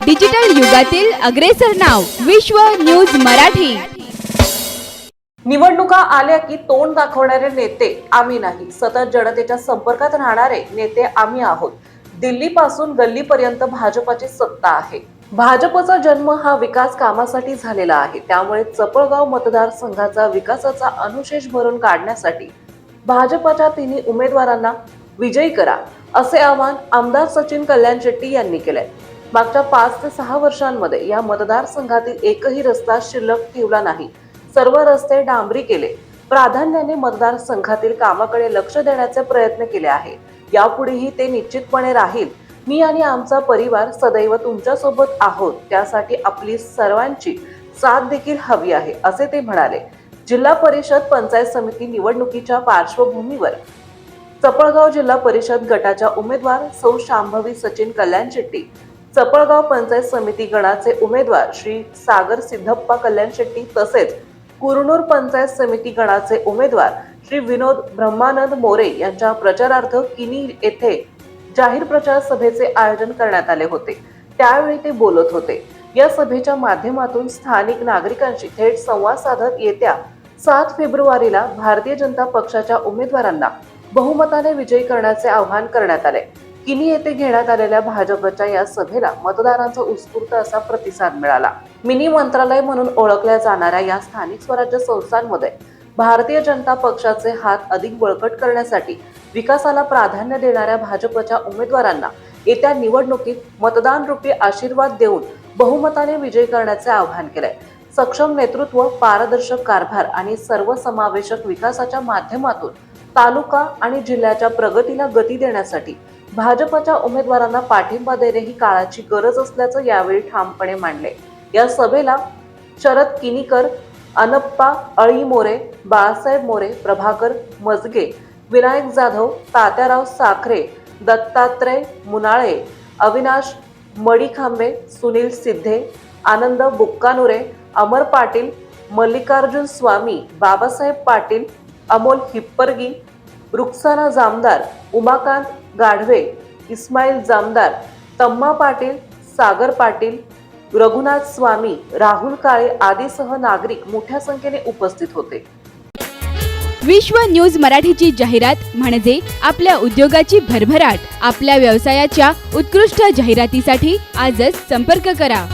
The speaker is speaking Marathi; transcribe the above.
डिजिटल युगातील अग्रेसर नाव विश्व न्यूज मराठी। निवडणुका आल्या की तोंड दाखवणारे नेते आम्ही नाही, सतत जनतेच्या संपर्कात राहणारे नेते आम्ही आहोत। दिल्लीपासून गल्लीपर्यंत भाजपाची सत्ता आहे। भाजपचा जन्म हा विकास कामासाठी झालेला आहे। त्यामुळे चपळगाव मतदारसंघाचा विकासाचा अनुशेष भरून काढण्यासाठी भाजपच्या तिन्ही उमेदवारांना विजयी करा, असे आवाहन आमदार सचिन कल्याण शेट्टी यांनी केले। मागच्या 5 ते 6 वर्षांमध्ये या मतदारसंघातील एकही रस्ता शिल्लक ठेवला नाही। सर्व रस्ते डांबरी केले। प्राधान्याने मतदारसंघातील कामाकडे लक्ष देण्याचे प्रयत्न केले आहे। यापुढेही ते निश्चितपणे राहील। मी आणि आमचा परिवार सदैव तुमच्या सोबत आहोत। त्यासाठी आपली सर्वांची साथ देखील हवी आहे, असे ते म्हणाले। जिल्हा परिषद पंचायत समिती निवडणुकीच्या पार्श्वभूमीवर चपळगाव जिल्हा परिषद गटाच्या उमेदवार सौ शांभवी सचिन कल्याण शेट्टी, चपळगाव पंचायत समिती गणाचे उमेदवार श्री सागर सिद्धप्पा कल्याण शेट्टी तसेच कुरनूर पंचायत समिती गणाचे उमेदवार श्री विनोद ब्रह्मानंद मोरे यांच्या प्रचारार्थ किनी येथे जाहीर प्रचार सभेचे आयोजन करण्यात आले होते। त्यावेळी ते बोलत होते। या सभेच्या माध्यमातून स्थानिक नागरिकांशी थेट संवाद साधत येत्या 7 फेब्रुवारीला भारतीय जनता पक्षाच्या उमेदवारांना बहुमताने विजयी करण्याचे आवाहन करण्यात आले। किनी येथे घेण्यात आलेल्या भाजपच्या या सभेला मतदारांचा उत्स्फूर्त असा प्रतिसाद मिळाला। मिनी मंत्रालय म्हणून ओळखल्या जाणाऱ्या या स्थानिक स्वराज्य संस्थांमध्ये भारतीय जनता पक्षाचे हात अधिक बळकट करण्यासाठी विकासाला प्राधान्य देणाऱ्या भाजपच्या उमेदवारांना येत्या निवडणुकीत मतदान रूपी आशीर्वाद देऊन बहुमताने विजयी करण्याचे आवाहन केले। सक्षम नेतृत्व, पारदर्शक कारभार आणि सर्वसमावेशक विकासाच्या माध्यमातून तालुका आणि जिल्ह्याच्या प्रगतीला गती देण्यासाठी भाजपच्या उमेदवारांना पाठिंबा देणे ही काळाची गरज असल्याचं यावेळी ठामपणे मांडले। या सभेला शरद किनीकर, अनप्पा अळी मोरे, बाळासाहेब मोरे, प्रभाकर मजगे, विनायक जाधव, तात्याराव साखरे, दत्तात्रय मुनाळे, अविनाश मडीखांबे, सुनील सिद्धे, आनंद बुक्कानुरे, अमर पाटील, मल्लिकार्जुन स्वामी, बाबासाहेब पाटील, अमोल हिप्परगी, रुक्साना जामदार, उमाकांत गाढवे, इस्माईल जामदार, तम्मा पाटील, सागर पाटील, रघुनाथ स्वामी, राहुल काळे आदीसह नागरिक मोठ्या संख्येने उपस्थित होते। विश्व न्यूज मराठीची जाहिरात म्हणजे आपल्या उद्योगाची भरभराट। आपल्या व्यवसायाच्या उत्कृष्ट जाहिरातीसाठी आजच संपर्क करा।